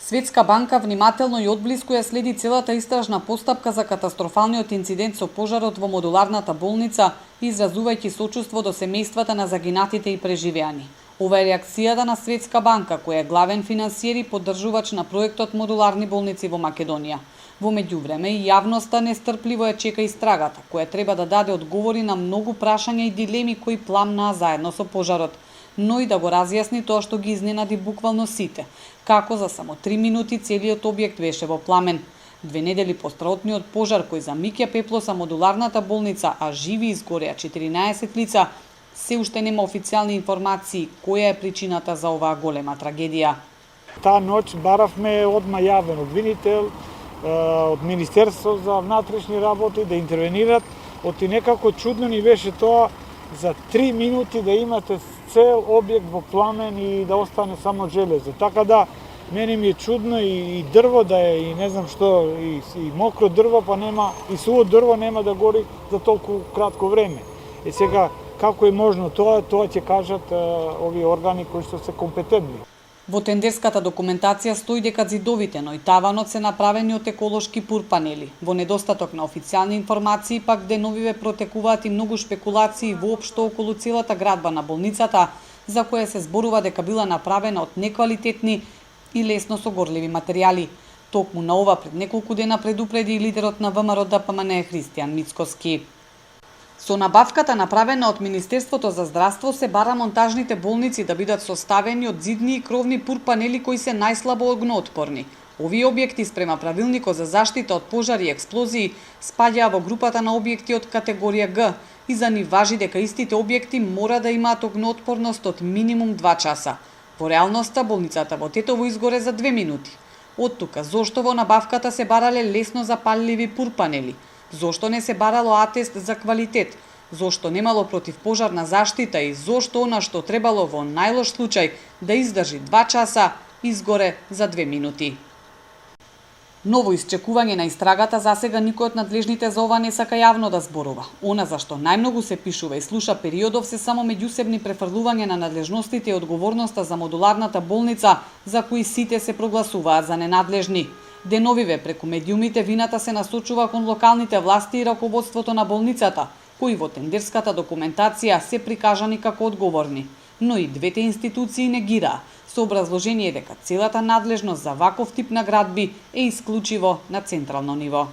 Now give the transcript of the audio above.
Светска банка внимателно и одблиску ја следи целата истражна постапка за катастрофалниот инцидент со пожарот во модуларната болница, изразувајќи сочувство до семејствата на загинатите и преживеани. Ова е реакцијата на Светска банка, која е главен финансиер и поддржувач на проектот Модуларни болници во Македонија. Во меѓувреме и јавноста нестрпливо ја чека истрагата, која треба да даде одговори на многу прашања и дилеми кои пламнаа заедно со пожарот, но и да го разјасни тоа што ги изненади буквално сите, како за само 3 минути целиот објект беше во пламен. 2 недели по страотниот пожар кој замиќа пеплоса модуларната болница, а живи изгореа 14 лица, се уште нема официјални информации која е причината за оваа голема трагедија. Таа ноќ баравме одма јавен обвинител од Министерство за внатрешни работи да интервенират, оти некако чудно ни беше тоа за 3 минути да имате цел објект во пламен и да остане само железо. Така да, мене ми е чудно и дрво да е, и не знам што, и мокро дрво, па нема, и суво дрво нема да гори за толку кратко време. И сега, како е можно тоа ќе кажат овие органи кои што се компетентни. Во тендерската документација стои дека зидовите, но и таванот се направени од еколошки пурпанели. Во недостаток на официјални информации, пак деновиве протекуваат и многу шпекулации воопшто околу целата градба на болницата, за која се зборува дека била направена од неквалитетни и лесно согорливи материјали. Токму на ова пред неколку дена предупреди и лидерот на ВМРО ДПМН Христијан Мицкоски. Со набавката направена од Министерството за здравство се бара монтажните болници да бидат составени од зидни и кровни пурпанели кои се најслабо огноотпорни. Овие објекти спрема правилникот за заштита од пожари и експлозии спаѓаа во групата на објекти од категорија Г и за нив важи дека истите објекти мора да имаат огноотпорност од минимум 2 часа. Во реалноста болницата во Тетово изгоре за 2 минути. Оттука зошто во набавката се барале лесно запалливи пурпанели? Зошто не се барало атест за квалитет? Зошто немало противпожарна заштита и зошто она што требало во најлош случај да издржи 2 часа изгоре за 2 минути? Ново исчекување на истрагата засега никој од надлежните за ова не сака јавно да зборува. Она за што најмногу се пишува и слуша периодов се само меѓусебни префрлување на надлежностите и одговорноста за модуларната болница, за кои сите се прогласуваат за ненадлежни. Деновиве преку медиумите вината се насочува кон локалните власти и раководството на болницата, кои во тендерската документација се прикажани како одговорни. Но и двете институции негираа, со образложение дека целата надлежност за ваков тип наградби е исклучиво на централно ниво.